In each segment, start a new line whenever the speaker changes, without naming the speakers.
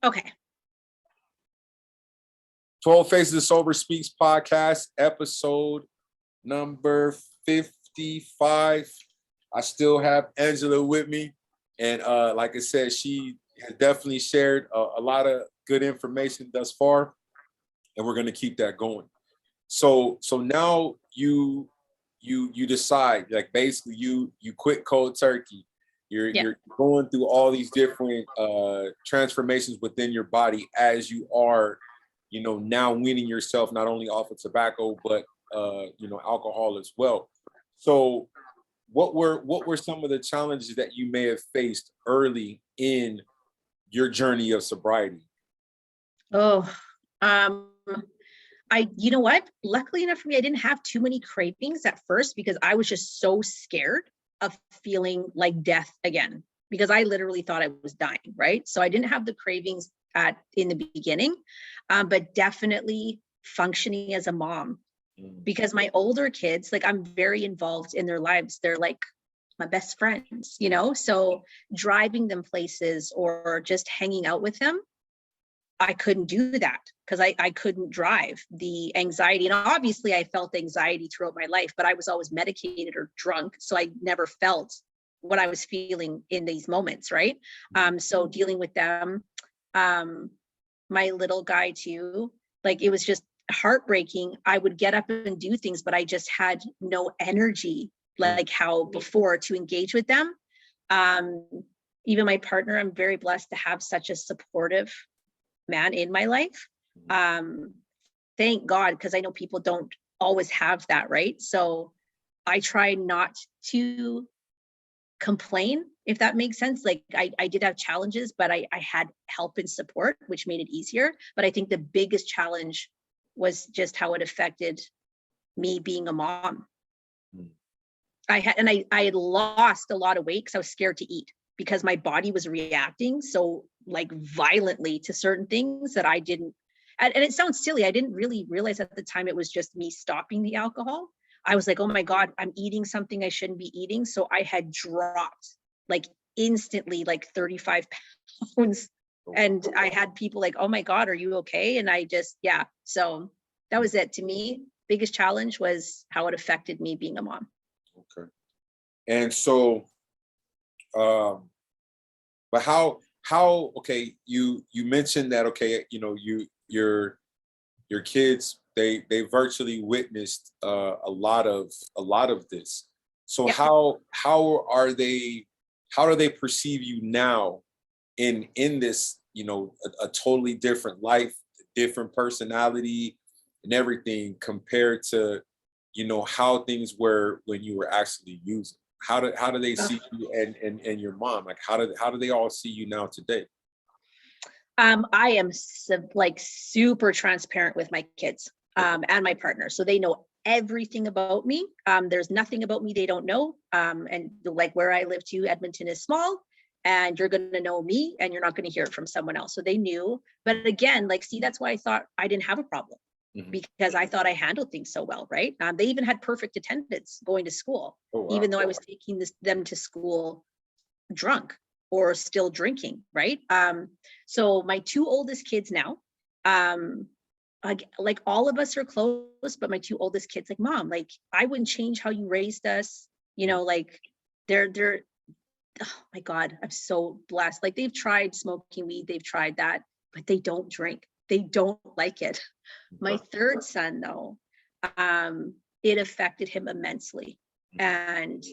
Okay.
12 Faces of Sober Speaks podcast, episode number 55. I still have Angela with me. And like I said, she has definitely shared a lot of good information thus far. And we're going to keep that going. So now you decide, like, basically you quit cold turkey. You're going through all these different transformations within your body as you are, now weaning yourself not only off of tobacco but alcohol as well. So what were some of the challenges that you may have faced early in your journey of sobriety?
You know what? Luckily enough for me, I didn't have too many cravings at first because I was just so scared of feeling like death again, because I literally thought I was dying, right? So I didn't have the cravings in the beginning, but definitely functioning as a mom, because my older kids, like, I'm very involved in their lives. They're like my best friends, so driving them places or just hanging out with them, I couldn't do that because I couldn't drive. The anxiety, and obviously I felt anxiety throughout my life, but I was always medicated or drunk. So I never felt what I was feeling in these moments, right? So dealing with them, my little guy too, like, it was just heartbreaking. I would get up and do things, but I just had no energy like how before to engage with them. Even my partner, I'm very blessed to have such a supportive man in my life. Thank God, because I know people don't always have that, right? So I try not to complain, if that makes sense. Like, I did have challenges, but I had help and support, which made it easier. But I think the biggest challenge was just how it affected me being a mom. I had lost a lot of weight because I was scared to eat, because my body was reacting so, like, violently to certain things that I didn't. And it sounds silly, I didn't really realize at the time it was just me stopping the alcohol. I was like, oh my God, I'm eating something I shouldn't be eating. So I had dropped, like, instantly, like 35 pounds. And I had people like, oh my God, are you okay? And I just, so that was it. To me, biggest challenge was how it affected me being a mom.
Okay. And so, but how, okay, you mentioned that, okay, your kids, they virtually witnessed a lot of this. So how do they perceive you now in this, a totally different life, different personality and everything, compared to, how things were when you were actually using? How do they see you and your mom? Like, how do they all see you now today?
I am super transparent with my kids and my partner, so they know everything about me. There's nothing about me they don't know. And like, where I live too, Edmonton is small, and you're going to know me, and you're not going to hear it from someone else. So they knew. But again, like, see, that's why I thought I didn't have a problem, because I thought I handled things so well, right? They even had perfect attendance going to school, even though I was taking them to school drunk or still drinking, right? So my two oldest kids now, like, all of us are close, but my two oldest kids, like, Mom, like, I wouldn't change how you raised us, like, they're oh my God, I'm so blessed. Like, they've tried smoking weed, they've tried that, but they don't drink. They don't like it. My third son, though, it affected him immensely. And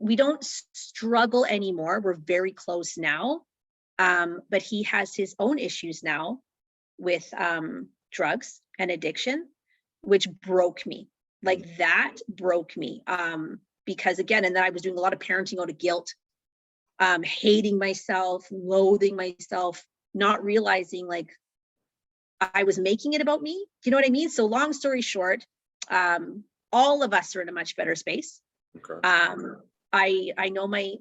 we don't struggle anymore. We're very close now. But he has his own issues now with drugs and addiction, which broke me. Like, that broke me. Because again, and then I was doing a lot of parenting out of guilt, hating myself, loathing myself, not realizing, like, I was making it about me. Do you know what I mean? So long story short, all of us are in a much better space. Okay. I know my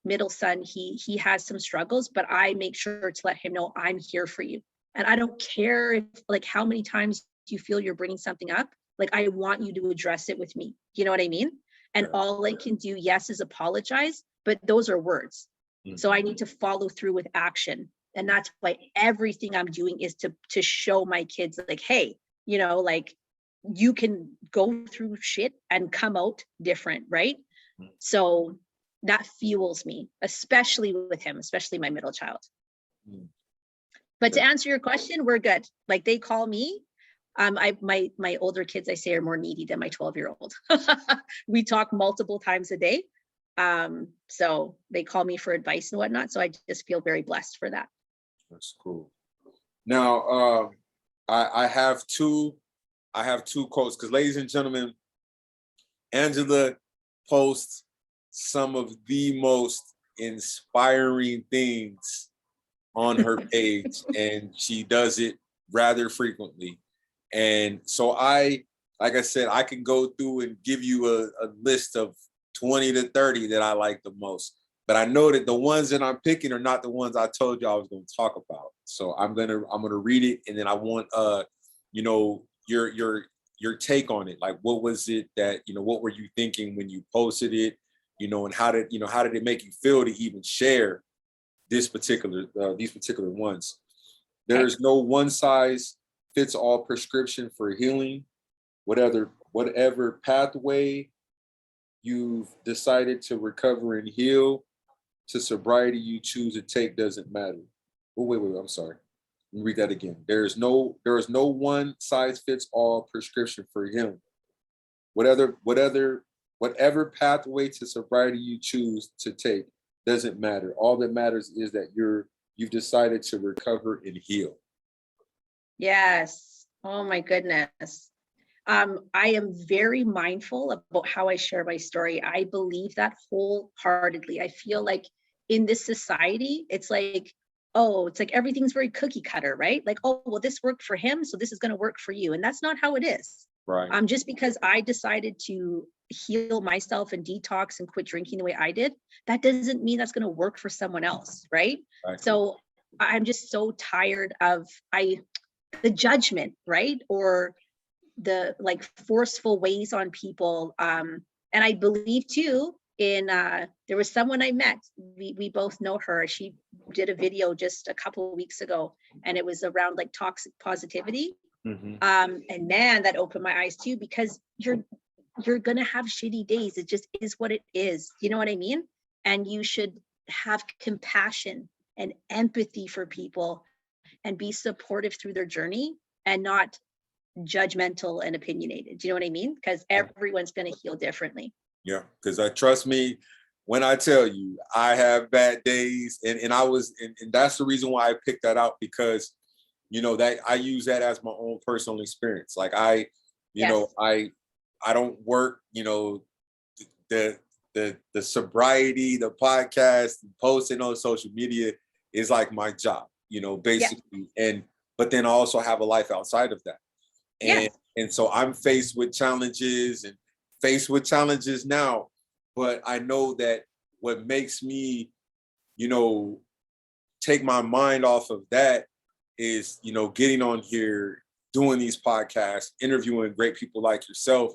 middle son, he has some struggles, but I make sure to let him know I'm here for you. And I don't care if, like, how many times you feel you're bringing something up, like, I want you to address it with me. You know what I mean? And all I can do, yes, is apologize, but those are words. So I need to follow through with action. And that's why everything I'm doing is to show my kids like, hey, like you can go through shit and come out different, right? So that fuels me, especially with him, especially my middle child. But to answer your question, we're good. Like they call me. My older kids, I say, are more needy than my 12-year-old. We talk multiple times a day. So they call me for advice and whatnot. So I just feel very blessed for that.
That's cool. Now, I have two quotes because, ladies and gentlemen, Angela posts some of the most inspiring things on her page, and she does it rather frequently. And so like I said, I can go through and give you a list of 20 to 30 that I like the most. But I know that the ones that I'm picking are not the ones I told you I was going to talk about. So I'm gonna read it, and then I want your take on it. Like, what was it that what were you thinking when you posted it? And how did it make you feel to even share these particular ones? There is no one size fits all prescription for healing. Whatever pathway you've decided to recover and heal, to sobriety you choose to take doesn't matter. Oh, wait, I'm sorry. Let me read that again. There is no one size fits all prescription for healing. Whatever pathway to sobriety you choose to take doesn't matter. All that matters is that you've decided to recover and heal.
Yes. Oh my goodness. I am very mindful about how I share my story. I believe that wholeheartedly. I feel like in this society, it's like everything's very cookie cutter, right? Like, oh, well, this worked for him, so this is going to work for you. And that's not how it is.
Right.
Just because I decided to heal myself and detox and quit drinking the way I did, that doesn't mean that's going to work for someone else, right? Exactly. So I'm just so tired of the judgment, right? Or the like forceful ways on people. And I believe too in there was someone I met, we both know her. She did a video just a couple of weeks ago, and it was around like toxic positivity. And man, that opened my eyes too, because you're gonna have shitty days. It just is what it is. You know what I mean? And you should have compassion and empathy for people and be supportive through their journey, and not judgmental and opinionated. Do you know what I mean? Because everyone's going to heal differently.
Yeah, because trust me when I tell you, I have bad days, and that's the reason why I picked that out, because that I use that as my own personal experience. Like I don't work, the sobriety, the podcast, posting on social media is like my job, basically. But then I also have a life outside of that. And so I'm faced with challenges now, but I know that what makes me, take my mind off of that is, getting on here, doing these podcasts, interviewing great people like yourself,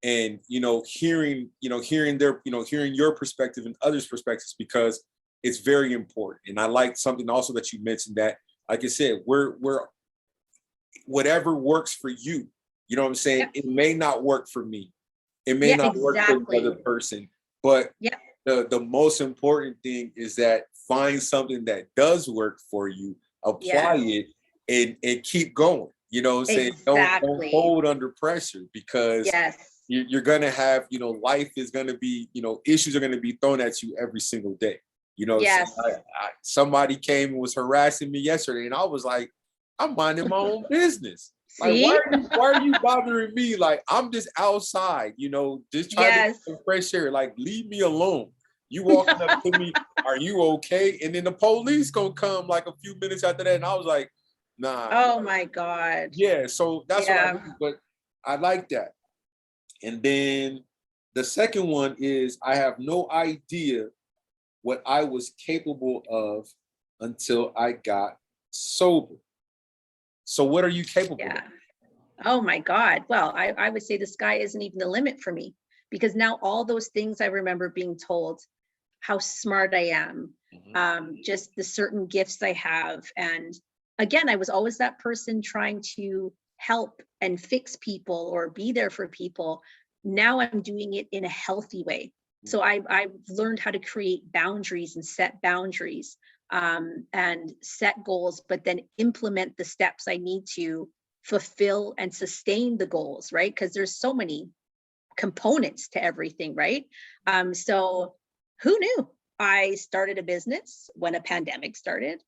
and, hearing your perspective and others' perspectives, because it's very important. And I like something also that you mentioned, that, like I said, we're whatever works for you. You know what I'm saying? It may not work for me. It may not work for the other person. But the most important thing is that find something that does work for you, apply it, and keep going. You know what I'm saying? Don't fold under pressure, because you're going to have, life is going to be, issues are going to be thrown at you every single day. So somebody came and was harassing me yesterday, and I was like, I'm minding my own business. Like, why are you bothering me? Like, I'm just outside, just trying to get some fresh air. Like, leave me alone. You walking up to me, are you okay? And then the police gonna come like a few minutes after that. And I was like, nah.
Oh my God.
Yeah, so that's what I do. But I like that. And then the second one is, I have no idea what I was capable of until I got sober. So what are you capable of?
Oh my God. Well, I would say the sky isn't even the limit for me, because now all those things I remember being told, how smart I am, just the certain gifts I have. And again, I was always that person trying to help and fix people or be there for people. Now I'm doing it in a healthy way. So I've learned how to create boundaries and set boundaries, and set goals, but then implement the steps I need to fulfill and sustain the goals, right? Because there's so many components to everything, right? So who knew? I started a business when a pandemic started.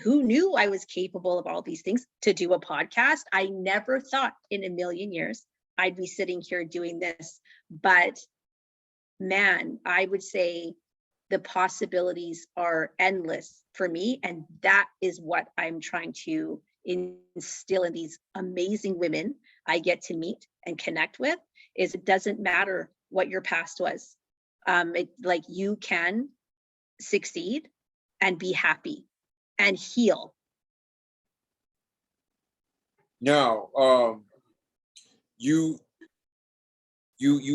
Who knew I was capable of all these things? To do a podcast, I never thought in a million years I'd be sitting here doing this. But man, I would say the possibilities are endless for me. And that is what I'm trying to instill in these amazing women I get to meet and connect with, is it doesn't matter what your past was. Like you can succeed and be happy and heal.
Now, you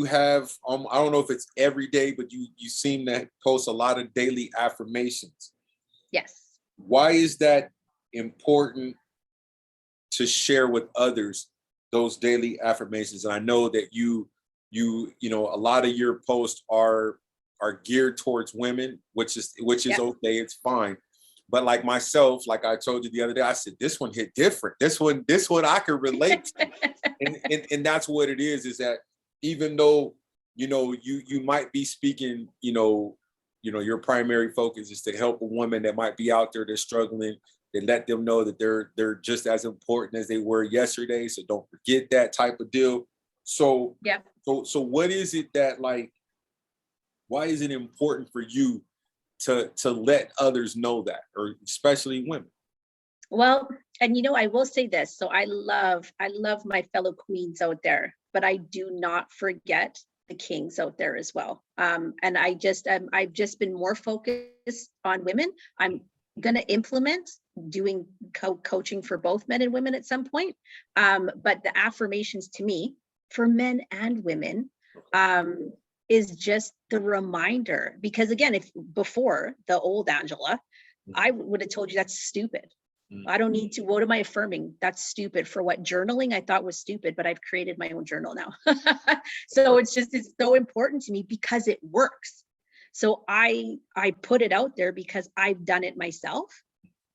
have I don't know if it's every day, but you seem to post a lot of daily affirmations.
Yes.
Why is that important to share with others, those daily affirmations? And I know that you know a lot of your posts are geared towards women, which is okay, it's fine. But like myself, like I told you the other day, I said this one hit different. This one I could relate to. and that's what it is that even though you might be speaking, your primary focus is to help a woman that might be out there that's struggling, and let them know that they're just as important as they were yesterday. So don't forget that type of deal. So so what is it that, like, why is it important for you to let others know that, or especially women?
Well, and I will say this. So I love my fellow queens out there, but I do not forget the kings out there as well. And I've just been more focused on women. I'm going to implement doing coaching for both men and women at some point. But the affirmations to me, for men and women, is just the reminder. Because again, if before the old Angela, I would have told you that's stupid. I don't need to. What am I affirming? That's stupid. For what? Journaling I thought was stupid, but I've created my own journal now. So it's so important to me because it works. So I put it out there because I've done it myself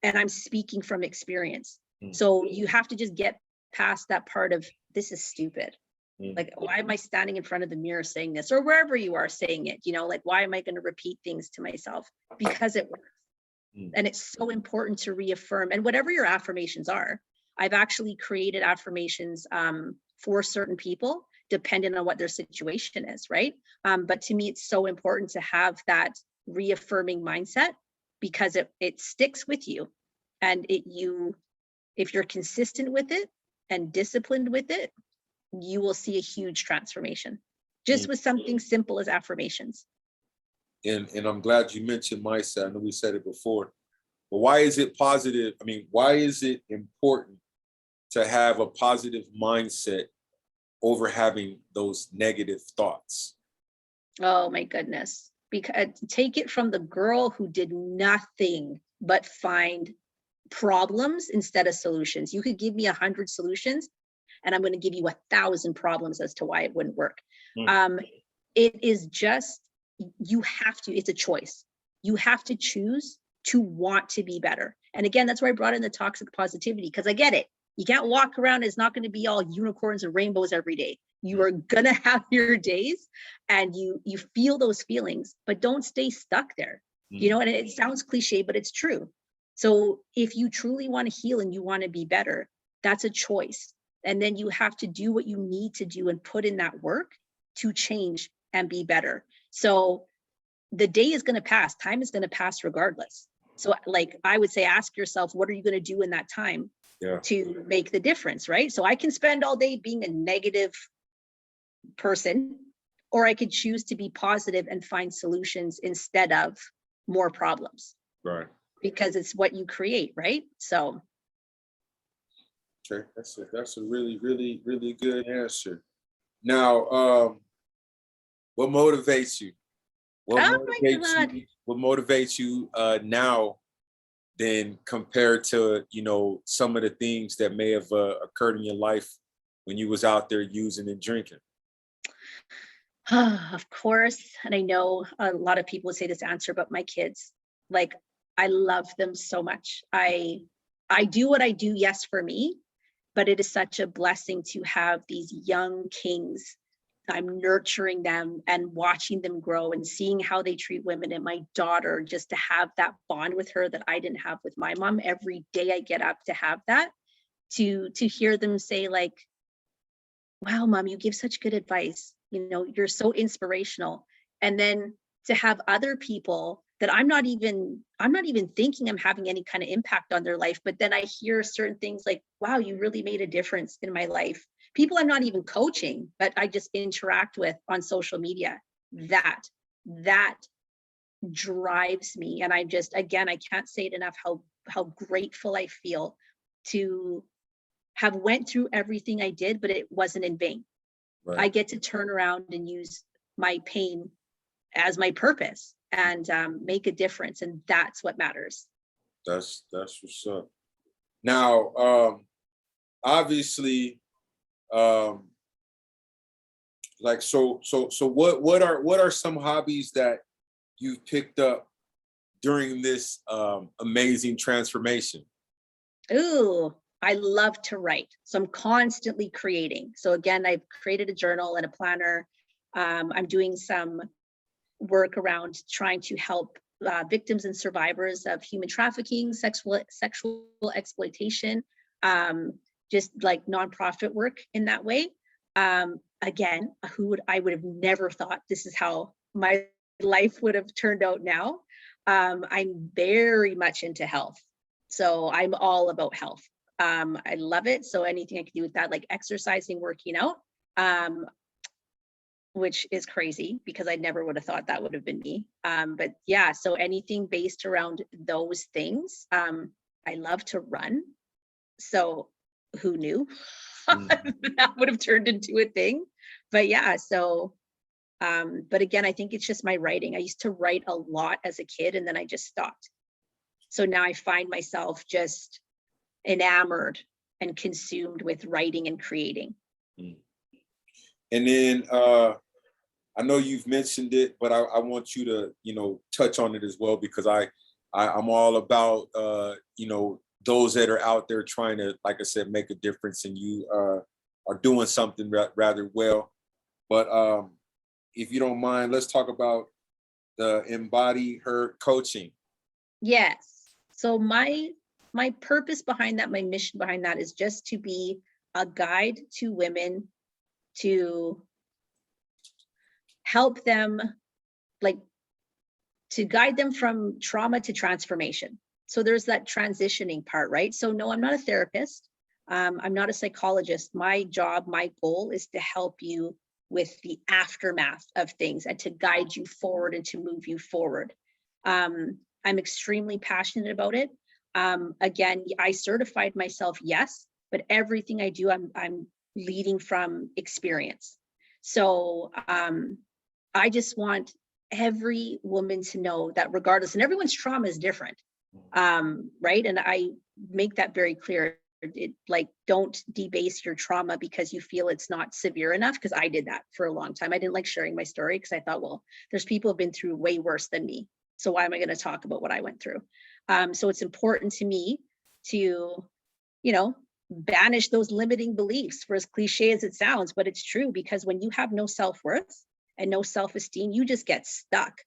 and I'm speaking from experience. So you have to just get past that part of this is stupid. Like, why am I standing in front of the mirror saying this, or wherever you are saying it? Like, why am I going to repeat things to myself? Because it works. And it's so important to reaffirm. And whatever your affirmations are, I've actually created affirmations for certain people, depending on what their situation is, right? But to me, it's so important to have that reaffirming mindset because it sticks with you. And if you're consistent with it and disciplined with it, you will see a huge transformation just with something simple as affirmations.
And I'm glad you mentioned mindset. I know we said it before, but why is it positive? I mean, why is it important to have a positive mindset over having those negative thoughts?
Oh my goodness. Because take it from the girl who did nothing but find problems instead of solutions. You could give me 100 solutions and I'm going to give you 1,000 problems as to why it wouldn't work. It is just, it's a choice. You have to choose to want to be better. And again, that's why I brought in the toxic positivity, because I get it. You can't walk around. It's not going to be all unicorns and rainbows every day. You are going to have your days and you feel those feelings, but don't stay stuck there. And it sounds cliche, but it's true. So if you truly want to heal and you want to be better, that's a choice. And then you have to do what you need to do and put in that work to change and be better. So the day is going to pass. Time is going to pass regardless. So like I would say, ask yourself, what are you going to do in that time to make the difference, right? So I can spend all day being a negative person, or I could choose to be positive and find solutions instead of more problems.
Right.
Because it's what you create, right? So.
Okay, that's a really, really, really good answer. Now, what motivates you? What
Oh my
motivates
God.
you? What motivates you now than compared to, you know, some of the things that may have occurred in your life when you was out there using and drinking?
Of course. And I know a lot of people would say this answer, but my kids, like, I love them so much. I do what I do, yes, for me, but it is such a blessing to have these young kings. I'm nurturing them and watching them grow and seeing how they treat women. And my daughter, just to have that bond with her that I didn't have with my mom. Every day I get up to have that, to hear them say, like, wow, mom, you give such good advice. You know, you're so inspirational. And then to have other people that I'm not even thinking I'm having any kind of impact on their life, but then I hear certain things like, wow, you really made a difference in my life. People I'm not even coaching, but I just interact with on social media. That drives me. And I just, again, I can't say it enough how grateful I feel to have went through everything I did, but it wasn't in vain.
Right.
I get to turn around and use my pain as my purpose and make a difference. And that's what matters.
That's what's up. Now, obviously, um, like so what are some hobbies that you've picked up during this amazing transformation?
Ooh, I love to write. So I'm constantly creating. So again, I've created a journal and a planner. I'm doing some work around trying to help victims and survivors of human trafficking, sexual exploitation, just like nonprofit work in that way. Again, I would have never thought this is how my life would have turned out now. I'm very much into health, so I'm all about health. I love it. So anything I can do with that, like exercising, working out. Um, which is crazy because I never would have thought that would have been me. But yeah, so anything based around those things. I love to run. So who knew
Mm.
that would have turned into a thing? But yeah, so but again, I think it's just my writing. I used to write a lot as a kid and then I just stopped. So now I find myself just enamored and consumed with writing and creating.
Mm. And then I know you've mentioned it, but I want you to, you know, touch on it as well because I'm all about you know, those that are out there trying to, like I said, make a difference, and you are doing something rather well. But if you don't mind, let's talk about the Embody Her coaching.
Yes. So my purpose behind that, my mission behind that is just to be a guide to women to help them, like, to guide them from trauma to transformation. So there's that transitioning part, right? So no, I'm not a therapist. I'm not a psychologist. My job, my goal is to help you with the aftermath of things and to guide you forward and to move you forward. I'm extremely passionate about it. Again, I certified myself, yes, but everything I do, I'm leading from experience. So I just want every woman to know that regardless, and everyone's trauma is different, right? And I make that very clear. Like, don't debase your trauma because you feel it's not severe enough, because I did that for a long time. I didn't like sharing my story because I thought, well, there's people who've been through way worse than me, so why am I going to talk about what I went through? So it's important to me to, you know, banish those limiting beliefs, for as cliche as it sounds, but it's true, because when you have no self-worth and no self-esteem, you just get stuck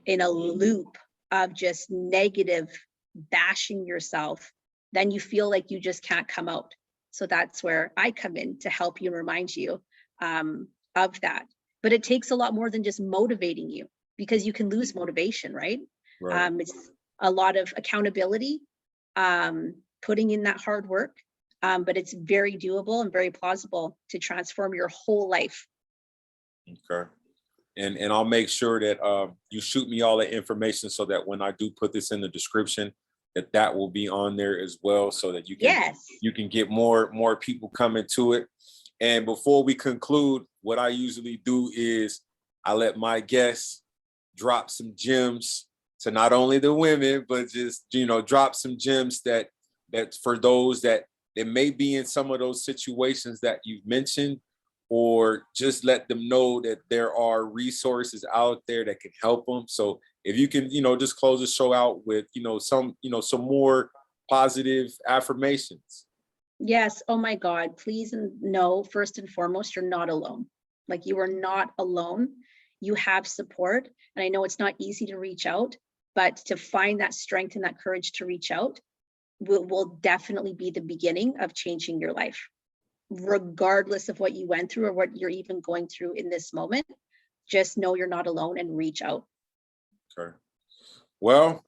in a loop of just negative bashing yourself. Then you feel like you just can't come out. So that's where I come in to help you and remind you of that. But it takes a lot more than just motivating you, because you can lose motivation, right?
Right.
It's a lot of accountability, putting in that hard work, but it's very doable and very plausible to transform your whole life.
Okay. And I'll make sure that you shoot me all the information so that when I do put this in the description, that will be on there as well, so that
Yes.
you can get more people coming to it. And before we conclude, what I usually do is I let my guests drop some gems to not only the women, but just, drop some gems that for those that may be in some of those situations that you've mentioned, or just let them know that there are resources out there that can help them. So if you can, just close the show out with, some more positive affirmations.
Yes. Oh my God. Please know, first and foremost, you're not alone. Like, you are not alone. You have support. And I know it's not easy to reach out, but to find that strength and that courage to reach out will definitely be the beginning of changing your life, regardless of what you went through or what you're even going through in this moment. Just know you're not alone and reach out.
Okay. Well,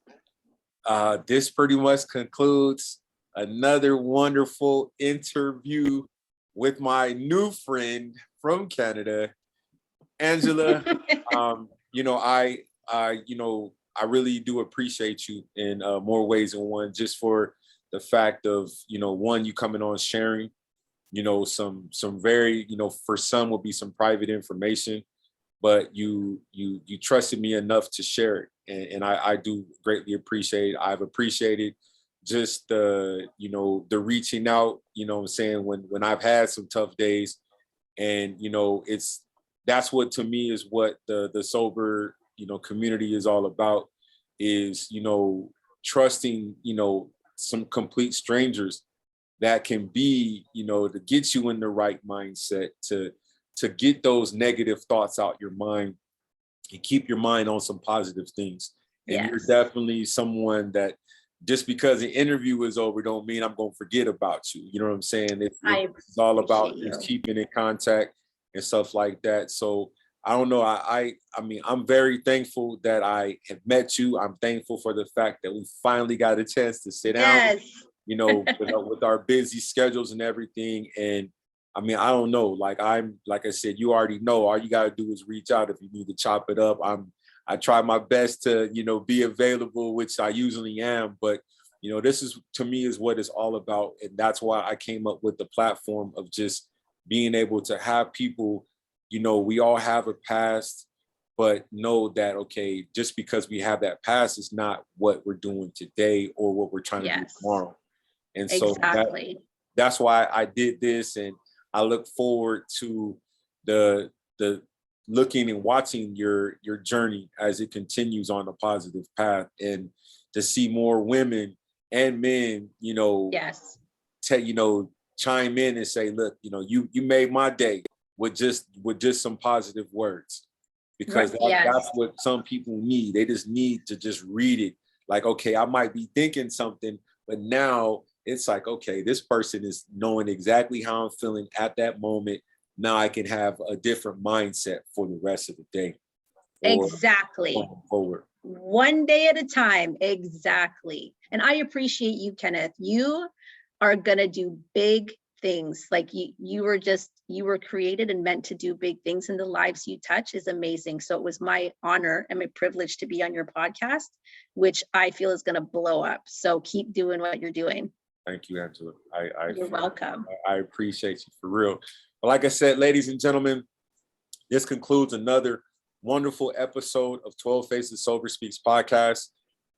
this pretty much concludes another wonderful interview with my new friend from Canada, Angela. I really do appreciate you in more ways than one, just for the fact of, one, you coming on sharing, some very, for some will be some private information, but you trusted me enough to share it. And I do greatly appreciate it. I've appreciated just the reaching out, what I'm saying, when I've had some tough days. And, that's what, to me, is what the sober, community is all about, is, trusting, some complete strangers that can be, to get you in the right mindset, to get those negative thoughts out your mind and keep your mind on some positive things. And
Yes.
You're definitely someone that, just because the interview is over, don't mean I'm going to forget about you. You know what I'm saying? It's all about just keeping in contact and stuff like that. So I don't know. I mean, I'm very thankful that I have met you. I'm thankful for the fact that we finally got a chance to sit down, with our busy schedules and everything. And I mean, I don't know, like I said, you already know, all you got to do is reach out if you need to chop it up. I try my best to, be available, which I usually am, but this is, to me, is what it's all about. And that's why I came up with the platform of just being able to have people, we all have a past, but know that, okay, just because we have that past is not what we're doing today or what we're trying to do tomorrow. And so that's why I did this. And I look forward to the looking and watching your journey as it continues on a positive path, and to see more women and men, chime in and say, look, you made my day with just some positive words, because that's what some people need. They just need to just read it. Like, okay, I might be thinking something, but now it's like, okay, this person is knowing exactly how I'm feeling at that moment. Now I can have a different mindset for the rest of the day.
Exactly.
Forward.
One day at a time. Exactly. And I appreciate you, Kenneth. You are going to do big things. Like you were created and meant to do big things, and the lives you touch is amazing. So it was my honor and my privilege to be on your podcast, which I feel is going to blow up. So keep doing what you're doing.
Thank you, Angela.
You're welcome.
I appreciate you, for real. But like I said, ladies and gentlemen, this concludes another wonderful episode of 12 Faces Sober Speaks podcast.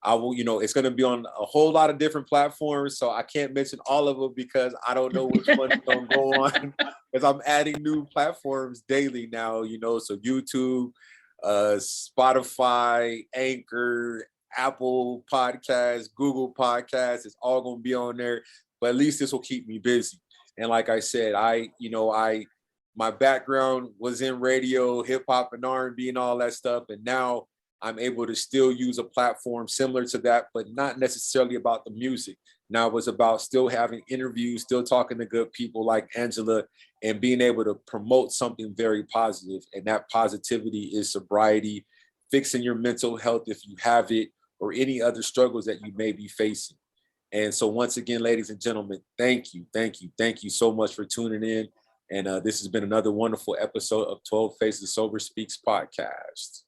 I will, it's going to be on a whole lot of different platforms, so I can't mention all of them because I don't know which one is going to go on, because I'm adding new platforms daily now, so YouTube, Spotify, Anchor, Apple Podcasts, Google Podcasts, it's all going to be on there, but at least this will keep me busy. And like I said, my background was in radio, hip hop and R&B and all that stuff. And now I'm able to still use a platform similar to that, but not necessarily about the music. Now it was about still having interviews, still talking to good people like Angela, and being able to promote something very positive. And that positivity is sobriety, fixing your mental health if you have it, or any other struggles that you may be facing. And so once again, ladies and gentlemen, thank you so much for tuning in. And this has been another wonderful episode of 12 Faces Sober Speaks podcast.